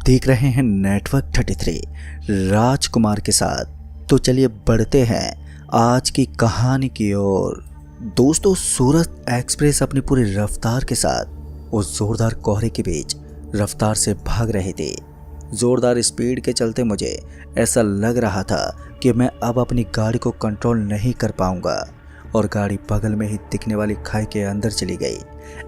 देख रहे हैं नेटवर्क 33 राजकुमार के साथ। तो चलिए बढ़ते हैं आज की कहानी की ओर। दोस्तों, सूरत एक्सप्रेस अपनी पूरी रफ्तार के साथ उस जोरदार कोहरे के बीच रफ्तार से भाग रहे थे। जोरदार स्पीड के चलते मुझे ऐसा लग रहा था कि मैं अब अपनी गाड़ी को कंट्रोल नहीं कर पाऊंगा और गाड़ी बगल में ही दिखने वाली खाई के अंदर चली गई।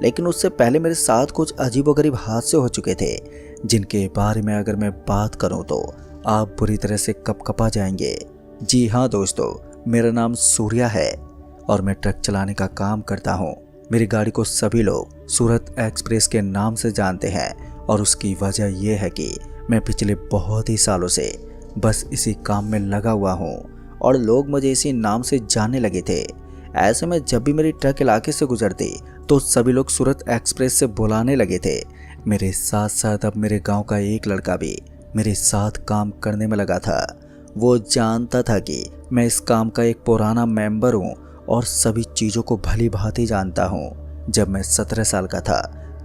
लेकिन उससे पहले मेरे साथ कुछ अजीबोगरीब हादसे हो चुके थे, जिनके बारे में अगर मैं बात करूं तो आप बुरी तरह से कपकपा जाएंगे। जी हाँ दोस्तों, मेरा नाम सूर्या है और मैं ट्रक चलाने का काम करता हूं। मेरी गाड़ी को सभी लोग सूरत एक्सप्रेस के नाम से जानते हैं और उसकी वजह यह है कि मैं पिछले बहुत ही सालों से बस इसी काम में लगा हुआ हूं और लोग मुझे इसी नाम से जानने लगे थे। ऐसे में जब भी मेरी ट्रक इलाके से गुजरती तो सभी लोग सूरत एक्सप्रेस से बुलाने लगे थे। मेरे साथ साथ अब मेरे गांव का एक लड़का भी मेरे साथ काम करने में लगा था। वो जानता था कि मैं इस काम का एक पुराना मेंबर हूं और सभी चीज़ों को भली भांति जानता हूं। जब मैं 17 साल का था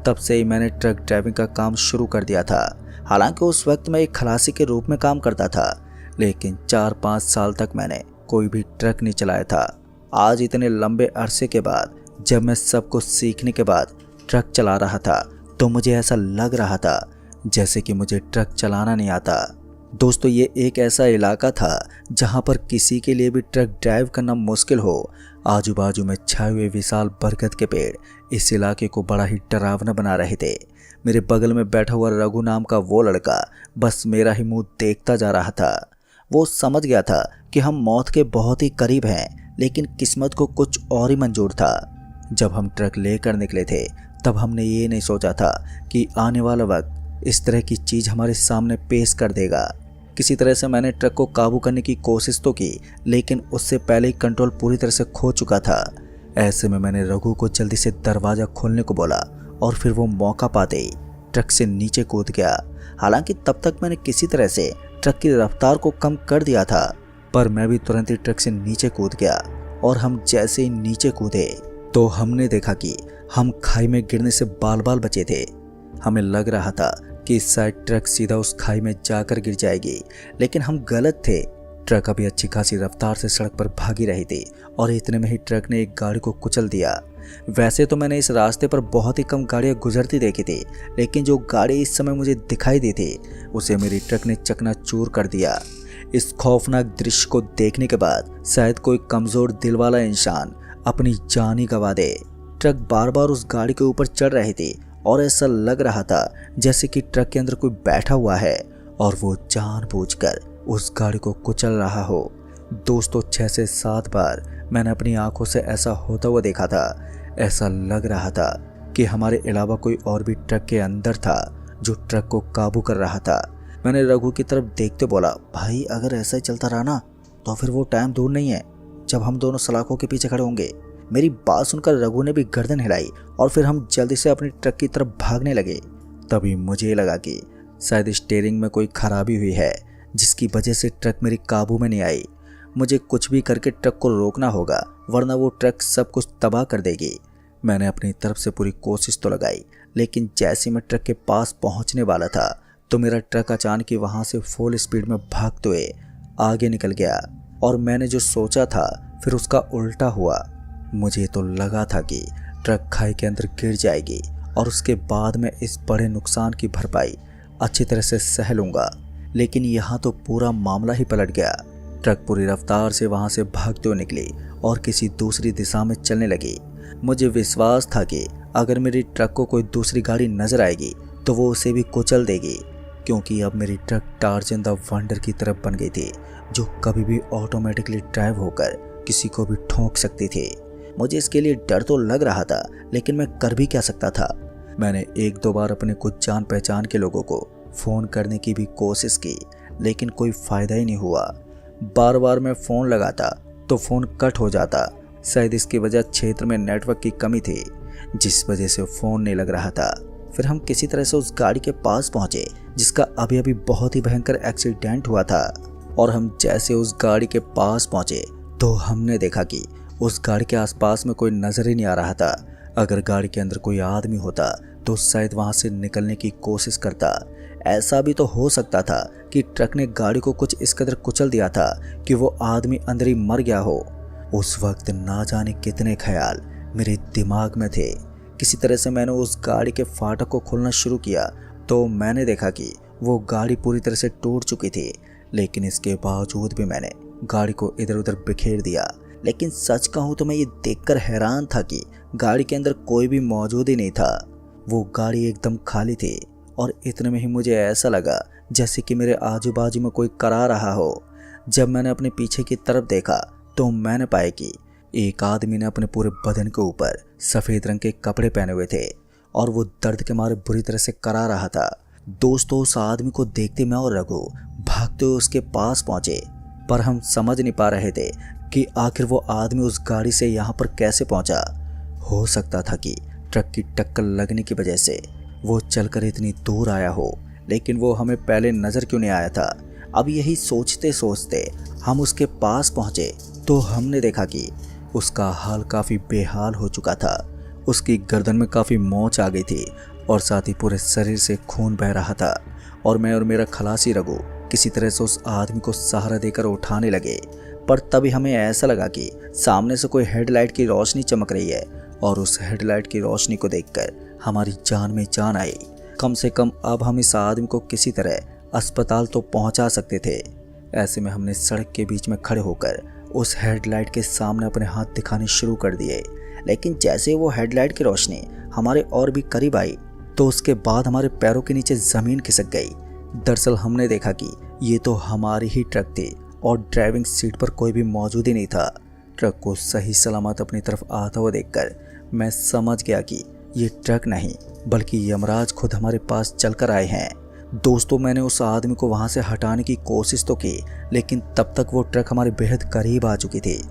तब से ही मैंने ट्रक ड्राइविंग का काम शुरू कर दिया था। हालांकि उस वक्त मैं एक खलासी के रूप में काम करता था, लेकिन 4-5 साल तक मैंने कोई भी ट्रक नहीं चलाया था। आज इतने लंबे अरसे के बाद जब मैं सब कुछ सीखने के बाद ट्रक चला रहा था तो मुझे ऐसा लग रहा था जैसे कि मुझे ट्रक चलाना नहीं आता। दोस्तों, ये एक ऐसा इलाका था जहां पर किसी के लिए भी ट्रक ड्राइव करना मुश्किल हो। आजू बाजू में छाए हुए विशाल बरगद के पेड़ इस इलाके को बड़ा ही डरावना बना रहे थे। मेरे बगल में बैठा हुआ रघु नाम का वो लड़का बस मेरा ही मुंह देखता जा रहा था। वो समझ गया था कि हम मौत के बहुत ही करीब हैं, लेकिन किस्मत को कुछ और ही मंजूर था। जब हम ट्रक लेकर निकले थे तब हमने ये नहीं सोचा था कि आने वाला वक्त इस तरह की चीज़ हमारे सामने पेश कर देगा। किसी तरह से मैंने ट्रक को काबू करने की कोशिश तो की, लेकिन उससे पहले ही कंट्रोल पूरी तरह से खो चुका था। ऐसे में मैंने रघु को जल्दी से दरवाज़ा खोलने को बोला और फिर वो मौका पाते ही ट्रक से नीचे कूद गया। हालांकि तब तक मैंने किसी तरह से ट्रक की रफ्तार को कम कर दिया था, पर मैं भी तुरंत ही ट्रक से नीचे कूद गया और हम जैसे ही नीचे कूदे तो हमने देखा कि हम खाई में गिरने से बाल बाल बचे थे। हमें लग रहा था कि शायद ट्रक सीधा उस खाई में जाकर गिर जाएगी, लेकिन हम गलत थे। ट्रक अभी अच्छी खासी रफ्तार से सड़क पर भागी रही थी और इतने में ही ट्रक ने एक गाड़ी को कुचल दिया। वैसे तो मैंने इस रास्ते पर बहुत ही कम गाड़ियां गुजरती देखी थी, लेकिन जो गाड़ी इस समय मुझे दिखाई दी थी उसे मेरी ट्रक ने चकनाचूर कर दिया। इस खौफनाक दृश्य को देखने के बाद शायद कोई कमजोर दिल वाला इंसान अपनी जान ही गंवा दे। ट्रक बार बार उस गाड़ी के ऊपर चढ़ रही थी और ऐसा लग रहा था जैसे कि ट्रक के अंदर कोई बैठा हुआ है और वो जानबूझकर उस गाड़ी को कुचल रहा हो। दोस्तों, 6 से 7 बार मैंने अपनी आंखों से ऐसा होता हुआ देखा था। ऐसा लग रहा था कि हमारे अलावा कोई और भी ट्रक के अंदर था जो ट्रक को काबू कर रहा था। मैंने रघु की तरफ देखते बोला, भाई अगर ऐसा ही चलता रहा ना तो फिर वो टाइम दूर नहीं है जब हम दोनों सलाखों के पीछे खड़े होंगे। मेरी बात सुनकर रघु ने भी गर्दन हिलाई और फिर हम जल्दी से अपनी ट्रक की तरफ भागने लगे। तभी मुझे लगा कि शायद स्टीयरिंग में कोई खराबी हुई है, जिसकी वजह से ट्रक मेरी काबू में नहीं आई। मुझे कुछ भी करके ट्रक को रोकना होगा, वरना वो ट्रक सब कुछ तबाह कर देगी। मैंने अपनी तरफ से पूरी कोशिश तो लगाई, लेकिन जैसे मैं ट्रक के पास पहुंचने वाला था तो मेरा ट्रक अचानक ही वहां से फुल स्पीड में भागते हुए आगे निकल गया और मैंने जो सोचा था फिर उसका उल्टा हुआ। मुझे तो लगा था कि ट्रक खाई के अंदर गिर जाएगी और उसके बाद मैं इस बड़े नुकसान की भरपाई अच्छी तरह से सह लूँगा, लेकिन यहाँ तो पूरा मामला ही पलट गया। ट्रक पूरी रफ्तार से वहाँ से भागते हुए निकली और किसी दूसरी दिशा में चलने लगी। मुझे विश्वास था कि अगर मेरी ट्रक को कोई दूसरी गाड़ी नजर आएगी तो वो उसे भी कुचल देगी, क्योंकि अब मेरी ट्रक टार्जन द वंडर की तरफ बन गई थी, जो कभी भी ऑटोमेटिकली ड्राइव होकर किसी को भी ठोक सकती थी। मुझे इसके लिए डर तो लग रहा था, लेकिन मैं कर भी क्या सकता था। मैंने 1-2 बार अपने कुछ जान पहचान के लोगों को फ़ोन करने की भी कोशिश की, लेकिन कोई फ़ायदा ही नहीं हुआ। बार बार मैं फ़ोन लगाता तो फ़ोन कट हो जाता। शायद इसकी वजह क्षेत्र में नेटवर्क की कमी थी, जिस वजह से फ़ोन नहीं लग रहा था। फिर हम किसी तरह से उस गाड़ी के पास पहुंचे जिसका अभी अभी बहुत ही भयंकर एक्सीडेंट हुआ था, और हम जैसे उस गाड़ी के पास पहुंचे तो हमने देखा कि उस गाड़ी के आसपास में कोई नजर ही नहीं आ रहा था। अगर गाड़ी के अंदर कोई आदमी होता तो शायद वहां से निकलने की कोशिश करता। ऐसा भी तो हो सकता था कि ट्रक ने गाड़ी को कुछ इस कदर कुचल दिया था कि वो आदमी अंदर ही मर गया हो। उस वक्त ना जाने कितने ख्याल मेरे दिमाग में थे। किसी तरह से मैंने उस गाड़ी के फाटक को खोलना शुरू किया तो मैंने देखा कि वो गाड़ी पूरी तरह से टूट चुकी थी, लेकिन इसके बावजूद भी मैंने गाड़ी को इधर उधर बिखेर दिया। लेकिन सच कहूँ तो मैं ये देखकर हैरान था कि गाड़ी के अंदर कोई भी मौजूद ही नहीं था। वो गाड़ी एकदम खाली थी और इतने में ही मुझे ऐसा लगा जैसे कि मेरे आजू बाजू में कोई करा रहा हो। जब मैंने अपने पीछे की तरफ देखा तो मैंने पाया कि एक आदमी ने अपने पूरे बदन के ऊपर सफ़ेद रंग के कपड़े पहने हुए थे और वो दर्द के मारे बुरी तरह से करा रहा था। दोस्तों, उस आदमी को देखते मैं और रघु भागते हुए उसके पास पहुंचे, पर हम समझ नहीं पा रहे थे कि आखिर वो आदमी उस गाड़ी से यहाँ पर कैसे पहुंचा। हो सकता था कि ट्रक की टक्कर लगने की वजह से वो चलकर इतनी दूर आया हो, लेकिन वो हमें पहले नज़र क्यों नहीं आया था। अब यही सोचते सोचते हम उसके पास पहुंचे तो हमने देखा कि उसका हाल काफ़ी बेहाल हो चुका था। उसकी गर्दन में काफ़ी मोच आ गई थी और साथ ही पूरे शरीर से खून बह रहा था। और मैं और मेरा खलासी रघु किसी तरह से उस आदमी को सहारा देकर उठाने लगे, पर तभी हमें ऐसा लगा कि सामने से कोई हेडलाइट की रोशनी चमक रही है और उस हेडलाइट की रोशनी को देखकर हमारी जान में जान आई। कम से कम अब हम इस आदमी को किसी तरह अस्पताल तो पहुंचा सकते थे। ऐसे में हमने सड़क के बीच में खड़े होकर उस हेडलाइट के सामने अपने हाथ दिखाने शुरू कर दिए, लेकिन जैसे वो हेडलाइट की रोशनी हमारे और भी करीब आई तो उसके बाद हमारे पैरों के नीचे ज़मीन खिसक गई। दरअसल हमने देखा कि ये तो हमारी ही ट्रक थी और ड्राइविंग सीट पर कोई भी मौजूद ही नहीं था। ट्रक को सही सलामत अपनी तरफ आता हुआ देखकर मैं समझ गया कि ये ट्रक नहीं बल्कि यमराज खुद हमारे पास चलकर आए हैं। दोस्तों, मैंने उस आदमी को वहाँ से हटाने की कोशिश तो की, लेकिन तब तक वो ट्रक हमारे बेहद करीब आ चुकी थी।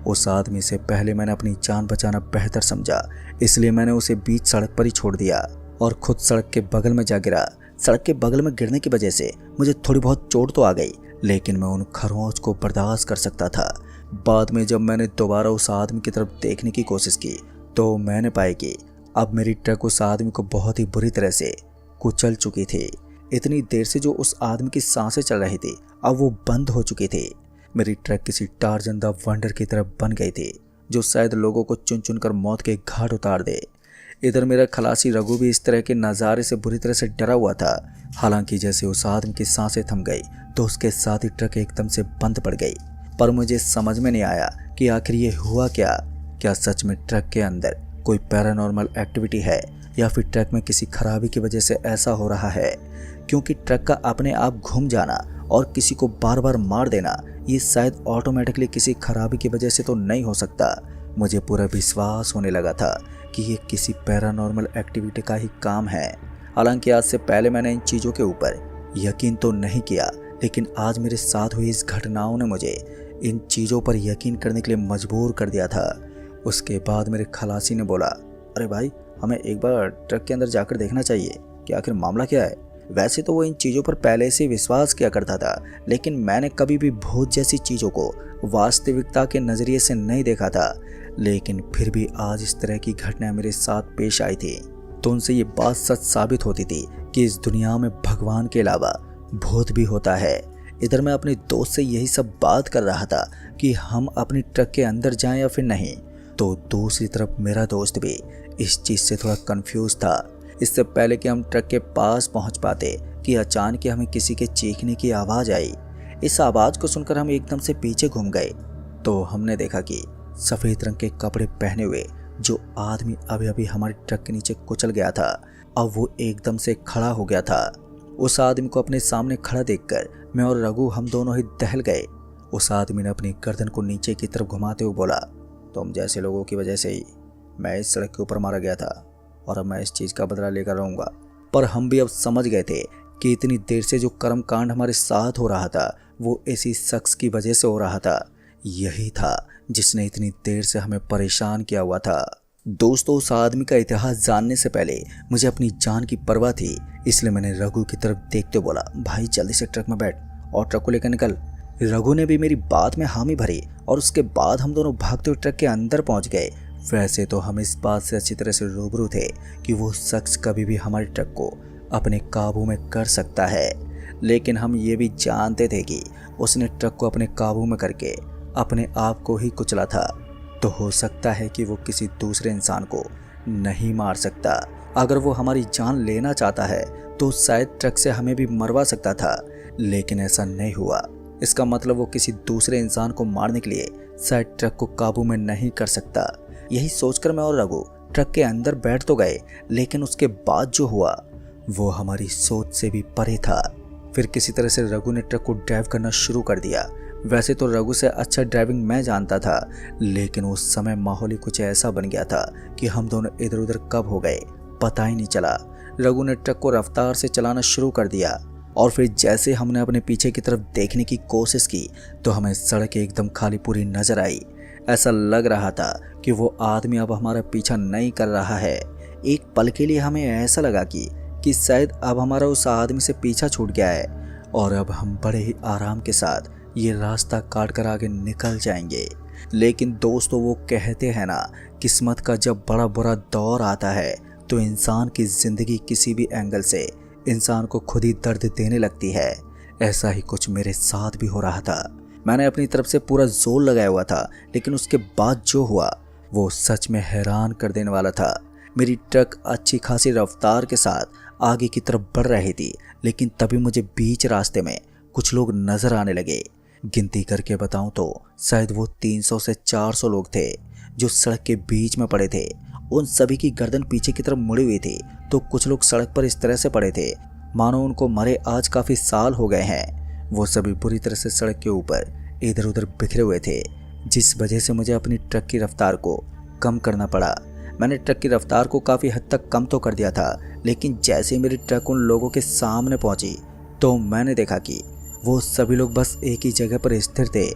उस आदमी से पहले मैंने अपनी जान बचाना बेहतर समझा, इसलिए मैंने उसे बीच सड़क पर ही छोड़ दिया और खुद सड़क के बगल में जा गिरा। सड़क के बगल में गिरने की वजह से मुझे थोड़ी बहुत चोट तो आ गई, लेकिन मैं उन खरोंच को बर्दाश्त कर सकता था। बाद में जब मैंने दोबारा उस आदमी की तरफ देखने की कोशिश की तो मैंने पाया कि अब मेरी ट्रक उस आदमी को बहुत ही बुरी तरह से कुचल चुकी थी। इतनी देर से जो उस आदमी की सांसें चल रही थी अब वो बंद हो चुकी थी। मेरी ट्रक किसी टार्जन द वंडर की तरफ बन गई थी जो शायद लोगों को चुन चुन कर मौत के घाट उतार दे। इधर मेरा खलासी रघु भी इस तरह के नज़ारे से बुरी तरह से डरा हुआ था। हालांकि जैसे उस आदमी की सांसें थम गई तो उसके साथ ही ट्रक एकदम से बंद पड़ गई। पर मुझे समझ में नहीं आया कि आखिर ये हुआ क्या सच में ट्रक के अंदर कोई पैरानॉर्मल एक्टिविटी है या फिर ट्रक में किसी खराबी की वजह से ऐसा हो रहा है, क्योंकि ट्रक का अपने आप घूम जाना और किसी को बार बार मार देना ये शायद ऑटोमेटिकली किसी खराबी की वजह से तो नहीं हो सकता। मुझे पूरा विश्वास होने लगा था कि ये किसी पैरानॉर्मल एक्टिविटी का ही काम है। हालांकि आज से पहले मैंने इन चीज़ों के ऊपर यकीन तो नहीं किया, लेकिन आज मेरे साथ हुई इस घटनाओं ने मुझे इन चीज़ों पर यकीन करने के लिए मजबूर कर दिया था। उसके बाद मेरे खलासी ने बोला, अरे भाई, हमें एक बार ट्रक के अंदर जाकर देखना चाहिए कि आखिर मामला क्या है। वैसे तो वो इन चीज़ों पर पहले से विश्वास किया करता था, लेकिन मैंने कभी भी भूत जैसी चीज़ों को वास्तविकता के नज़रिए से नहीं देखा था। लेकिन फिर भी आज इस तरह की घटना मेरे साथ पेश आई थी तो उनसे ये बात सच साबित होती थी कि इस दुनिया में भगवान के अलावा भूत भी होता है। इधर मैं अपने दोस्त से यही सब बात कर रहा था कि हम अपनी ट्रक के अंदर जाएं या फिर नहीं, तो दूसरी तरफ मेरा दोस्त भी इस चीज़ से थोड़ा कंफ्यूज था। इससे पहले कि हम ट्रक के पास पहुंच पाते कि अचानक ही हमें किसी के चीखने की आवाज़ आई। इस आवाज़ को सुनकर हम एकदम से पीछे घूम गए तो हमने देखा कि सफ़ेद रंग के कपड़े पहने हुए जो आदमी अभी अभी हमारे ट्रक के नीचे कुचल गया था, अब वो एकदम से खड़ा हो गया था। उस आदमी को अपने सामने खड़ा देखकर मैं और रघु हम दोनों ही दहल गए। उस आदमी ने अपनी गर्दन को नीचे की तरफ घुमाते हुए बोला, तुम जैसे लोगों की वजह से ही मैं इस सड़क के ऊपर मारा गया था और अब मैं इस चीज़ का बदला लेकर रहूँगा। पर हम भी अब समझ गए थे कि इतनी देर से जो कर्म कांड हमारे साथ हो रहा था वो इसी शख्स की वजह से हो रहा था। यही था जिसने इतनी देर से हमें परेशान किया हुआ था। दोस्तों, उस आदमी का इतिहास जानने से पहले मुझे अपनी जान की परवाह थी, इसलिए मैंने रघु की तरफ देखते बोला, भाई जल्दी से ट्रक में बैठ और ट्रक को लेकर निकल। रघु ने भी मेरी बात में हामी भरी और उसके बाद हम दोनों भागते हुए ट्रक के अंदर पहुंच गए। वैसे तो हम इस बात से अच्छी तरह से रूबरू थे कि वो शख्स कभी भी हमारे ट्रक को अपने काबू में कर सकता है। लेकिन हम ये भी जानते थे कि उसने ट्रक को अपने काबू में करके अपने आप को ही कुचला था। तो हो सकता है कि वो किसी दूसरे इंसान को नहीं मार सकता। अगर वो हमारी जान लेना चाहता है तो शायद ट्रक से हमें भी मरवा सकता था, लेकिन ऐसा नहीं हुआ। इसका मतलब वो किसी दूसरे इंसान को मारने के लिए शायद ट्रक को काबू में नहीं कर सकता। यही सोचकर मैं और रघु ट्रक के अंदर बैठ तो गए, लेकिन उसके बाद जो हुआ वो हमारी सोच से भी परे था। फिर किसी तरह से रघु ने ट्रक को ड्राइव करना शुरू कर दिया। वैसे तो रघु से अच्छा ड्राइविंग मैं जानता था, लेकिन उस समय माहौल ही कुछ ऐसा बन गया था कि हम दोनों इधर उधर कब हो गए पता ही नहीं चला। रघु ने ट्रक को रफ्तार से चलाना शुरू कर दिया और फिर जैसे हमने अपने पीछे की तरफ देखने की कोशिश की तो हमें सड़क एकदम खाली पूरी नजर आई। ऐसा लग रहा था कि वो आदमी अब हमारा पीछा नहीं कर रहा है। एक पल के लिए हमें ऐसा लगा कि शायद अब हमारा उस आदमी से पीछा छूट गया है और अब हम बड़े ही आराम के साथ ये रास्ता काट कर आगे निकल जाएंगे। लेकिन दोस्तों, वो कहते हैं ना, किस्मत का जब बड़ा बुरा दौर आता है तो इंसान की जिंदगी किसी भी एंगल से इंसान को खुद ही दर्द देने लगती है। ऐसा ही कुछ मेरे साथ भी हो रहा था। मैंने अपनी तरफ से पूरा जोर लगाया हुआ था, लेकिन उसके बाद जो हुआ वो सच में हैरान कर देने वाला था। मेरी ट्रक अच्छी खासी रफ्तार के साथ आगे की तरफ बढ़ रही थी, लेकिन तभी मुझे बीच रास्ते में कुछ लोग नजर आने लगे। गिनती करके बताऊं तो शायद वो 300 से 400 लोग थे जो सड़क के बीच में पड़े थे। उन सभी की गर्दन पीछे की तरफ मुड़ी हुई थी, तो कुछ लोग सड़क पर इस तरह से पड़े थे मानो उनको मरे आज काफी साल हो गए हैं। वो सभी बुरी तरह से सड़क के ऊपर इधर उधर बिखरे हुए थे, जिस वजह से मुझे अपनी ट्रक की रफ्तार को कम करना पड़ा। मैंने ट्रक की रफ्तार को काफी हद तक कम तो कर दिया था, लेकिन जैसे मेरी ट्रक उन लोगों के सामने पहुंची तो मैंने देखा कि वो सभी लोग बस एक ही जगह पर स्थिर थे,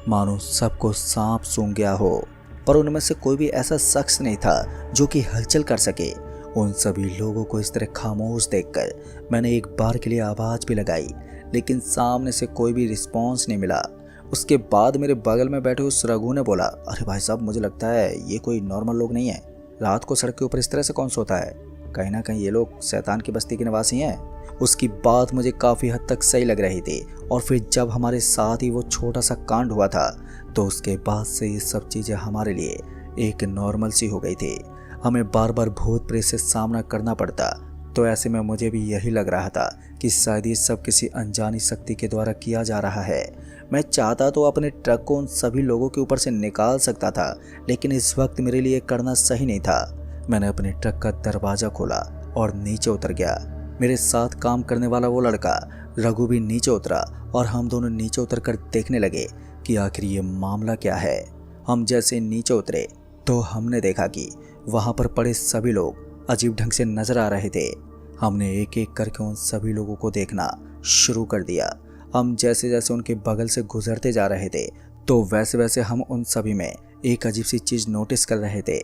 मानो सबको सांप सूंघ गया हो। पर उनमें से कोई भी ऐसा शख्स नहीं था जो कि हलचल कर सके। उन सभी लोगों को इस तरह खामोश देखकर मैंने एक बार के लिए आवाज भी लगाई, लेकिन सामने से कोई भी रिस्पॉन्स नहीं मिला। उसके बाद मेरे बगल में बैठे उस रघु ने बोला, अरे भाई साहब, मुझे लगता है ये कोई नॉर्मल लोग नहीं है। रात को सड़क के ऊपर इस तरह से कौन सोता है? कहीं ना कहीं ये लोग शैतान की बस्ती के निवासी हैं। उसकी बात मुझे काफ़ी हद तक सही लग रही थी। और फिर जब हमारे साथ ही वो छोटा सा कांड हुआ था तो उसके बाद से ये सब चीज़ें हमारे लिए एक नॉर्मल सी हो गई थी। हमें बार बार भूत प्रेत से सामना करना पड़ता, तो ऐसे में मुझे भी यही लग रहा था कि शायद ये सब किसी अनजानी शक्ति के द्वारा किया जा रहा है। मैं चाहता तो अपने ट्रक को उन सभी लोगों के ऊपर से निकाल सकता था, लेकिन इस वक्त मेरे लिए करना सही नहीं था। मैंने अपने ट्रक का दरवाज़ा खोला और नीचे उतर गया। मेरे साथ काम करने वाला वो लड़का रघु भी नीचे उतरा और हम दोनों नीचे उतर कर देखने लगे कि आखिर ये मामला क्या है। हम जैसे नीचे उतरे तो हमने देखा कि वहाँ पर पड़े सभी लोग अजीब ढंग से नजर आ रहे थे। हमने एक एक करके उन सभी लोगों को देखना शुरू कर दिया। हम जैसे जैसे उनके बगल से गुजरते जा रहे थे तो वैसे वैसे हम उन सभी में एक अजीब सी चीज़ नोटिस कर रहे थे।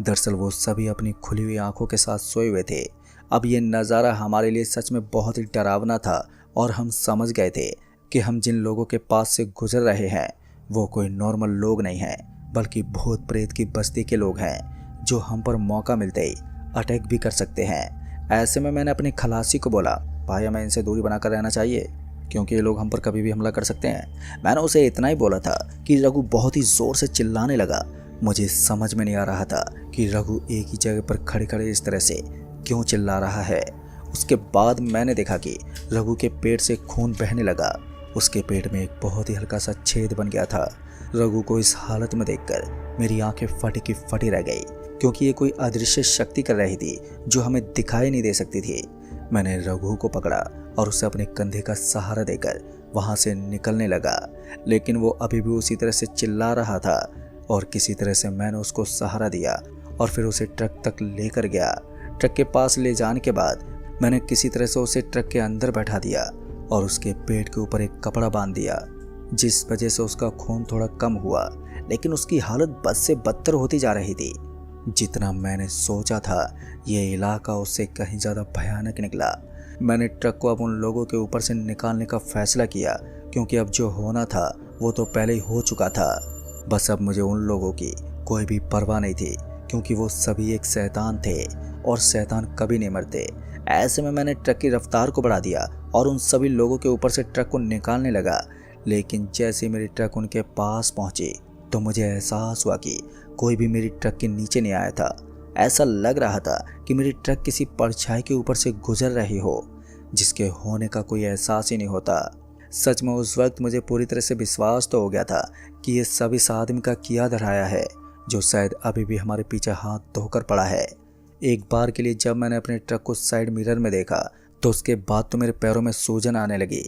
दरअसल वो सभी अपनी खुली हुई आंखों के साथ सोए हुए थे। अब ये नज़ारा हमारे लिए सच में बहुत ही डरावना था और हम समझ गए थे कि हम जिन लोगों के पास से गुजर रहे हैं वो कोई नॉर्मल लोग नहीं हैं, बल्कि भूत प्रेत की बस्ती के लोग हैं जो हम पर मौका मिलते ही अटैक भी कर सकते हैं। ऐसे में मैंने अपने खलासी को बोला, भाई हमें इनसे दूरी बनाकर रहना चाहिए क्योंकि ये लोग हम पर कभी भी हमला कर सकते हैं। मैंने उसे इतना ही बोला था कि रघु बहुत ही ज़ोर से चिल्लाने लगा। मुझे समझ में नहीं आ रहा था कि रघु एक ही जगह पर खड़े खड़े इस तरह से क्यों चिल्ला रहा है। उसके बाद मैंने देखा कि रघु के पेट से खून बहने लगा। उसके पेट में एक बहुत ही हल्का सा छेद बन गया था। रघु को इस हालत में देखकर मेरी आंखें फटी की फटी रह गई, क्योंकि ये कोई अदृश्य शक्ति कर रही थी जो हमें दिखाई नहीं दे सकती थी। मैंने रघु को पकड़ा और उसे अपने कंधे का सहारा देकर वहाँ से निकलने लगा, लेकिन वो अभी भी उसी तरह से चिल्ला रहा था। और किसी तरह से मैंने उसको सहारा दिया और फिर उसे ट्रक तक लेकर गया। ट्रक के पास ले जाने के बाद मैंने किसी तरह से उसे ट्रक के अंदर बैठा दिया और उसके पेट के ऊपर एक कपड़ा बांध दिया, जिस वजह से उसका खून थोड़ा कम हुआ, लेकिन उसकी हालत बद से बदतर होती जा रही थी। जितना मैंने सोचा था ये इलाका उससे कहीं ज़्यादा भयानक निकला। मैंने ट्रक को अब उन लोगों के ऊपर से निकालने का फैसला किया, क्योंकि अब जो होना था वो तो पहले ही हो चुका था। बस अब मुझे उन लोगों की कोई भी परवाह नहीं थी, क्योंकि वो सभी एक शैतान थे और शैतान कभी नहीं मरते। ऐसे में मैंने ट्रक की रफ्तार को बढ़ा दिया और उन सभी लोगों के ऊपर से ट्रक को निकालने लगा। लेकिन जैसे ही मेरी ट्रक उनके पास पहुंची तो मुझे एहसास हुआ कि कोई भी मेरी ट्रक के नीचे नहीं आया था। ऐसा लग रहा था कि मेरी ट्रक किसी परछाई के ऊपर से गुजर रही हो, जिसके होने का कोई एहसास ही नहीं होता। सच में उस वक्त मुझे पूरी तरह से विश्वास तो हो गया था कि ये सब इस आदमी का किया धराया है, जो शायद अभी भी हमारे पीछे हाथ धोकर पड़ा है। एक बार के लिए जब मैंने अपने ट्रक को साइड मिरर में देखा तो उसके बाद तो मेरे पैरों में सूजन आने लगी।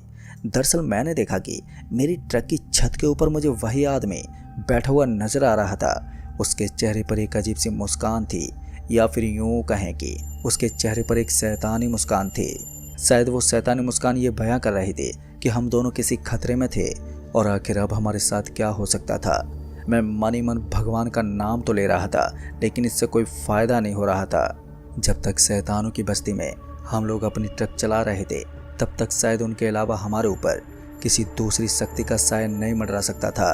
दरअसल मैंने देखा कि मेरी ट्रक की छत के ऊपर मुझे वही आदमी बैठा हुआ नजर आ रहा था। उसके चेहरे पर एक अजीब सी मुस्कान थी, या फिर यूं कहें कि उसके चेहरे पर एक शैतानी मुस्कान थी। शायद वो शैतानी मुस्कान ये बयां कर रही थी कि हम दोनों किसी खतरे में थे और आखिर अब हमारे साथ क्या हो सकता था। मैं मन ही मन भगवान का नाम तो ले रहा था, लेकिन इससे कोई फायदा नहीं हो रहा था। जब तक शैतानों की बस्ती में हम लोग अपनी ट्रक चला रहे थे, तब तक शायद उनके अलावा हमारे ऊपर किसी दूसरी शक्ति का साया नहीं मंडरा सकता था।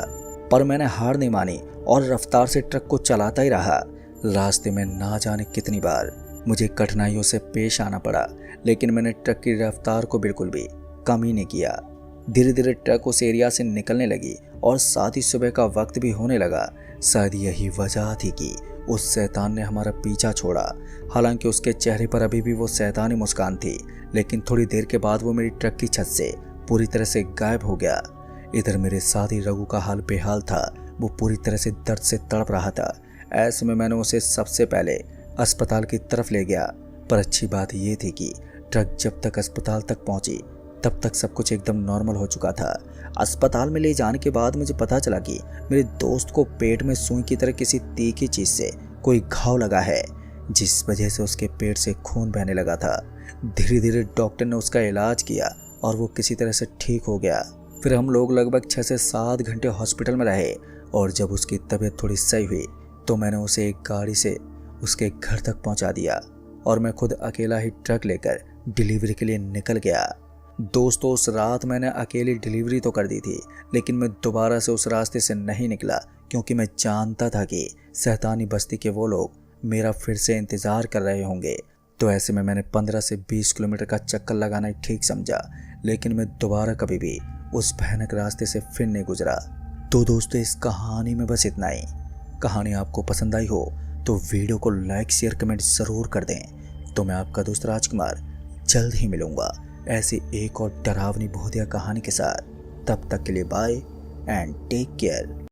पर मैंने हार नहीं मानी और रफ्तार से ट्रक को चलाता ही रहा। रास्ते में ना जाने कितनी बार मुझे कठिनाइयों से पेश आना पड़ा, लेकिन मैंने ट्रक की रफ्तार को बिल्कुल भी कम ही नहीं किया। धीरे धीरे ट्रक उस एरिया से निकलने लगी और साथ ही सुबह का वक्त भी होने लगा। शायद यही वजह थी कि उस शैतान ने हमारा पीछा छोड़ा। हालांकि उसके चेहरे पर अभी भी वो शैतानी मुस्कान थी, लेकिन थोड़ी देर के बाद वो मेरी ट्रक की छत से पूरी तरह से गायब हो गया। इधर मेरे साथी रघु का हाल बेहाल था। वो पूरी तरह से दर्द से तड़प रहा था। ऐसे में मैंने उसे सबसे पहले अस्पताल की तरफ ले गया। पर अच्छी बात यह थी कि ट्रक जब तक अस्पताल तक पहुंची तब तक सब कुछ एकदम नॉर्मल हो चुका था। अस्पताल में ले जाने के बाद मुझे पता चला कि मेरे दोस्त को पेट में सुई की तरह किसी तीखी चीज से कोई घाव लगा है, जिस वजह से उसके पेट से खून बहने लगा था। धीरे धीरे डॉक्टर ने उसका इलाज किया और वो किसी तरह से ठीक हो गया। फिर हम लोग लगभग 6 से 7 घंटे हॉस्पिटल में रहे और जब उसकी तबीयत थोड़ी सही हुई तो मैंने उसे एक गाड़ी से उसके घर तक पहुंचा दिया और मैं खुद अकेला ही ट्रक लेकर डिलीवरी के लिए निकल गया। दोस्तों, उस रात मैंने अकेली डिलीवरी तो कर दी थी, लेकिन मैं दोबारा से उस रास्ते से नहीं निकला, क्योंकि मैं जानता था कि शैतानी बस्ती के वो लोग मेरा फिर से इंतज़ार कर रहे होंगे। तो ऐसे में मैंने 15 से 20 किलोमीटर का चक्कर लगाना ही ठीक समझा, लेकिन मैं दोबारा कभी भी उस भयानक रास्ते से फिर नहीं गुजरा। तो दोस्तों, इस कहानी में बस इतना ही। कहानी आपको पसंद आई हो तो वीडियो को लाइक शेयर कमेंट ज़रूर कर दें। तो मैं आपका दोस्त राजकुमार जल्द ही मिलूंगा ऐसी एक और डरावनी भूतिया कहानी के साथ। तब तक के लिए बाय एंड टेक केयर।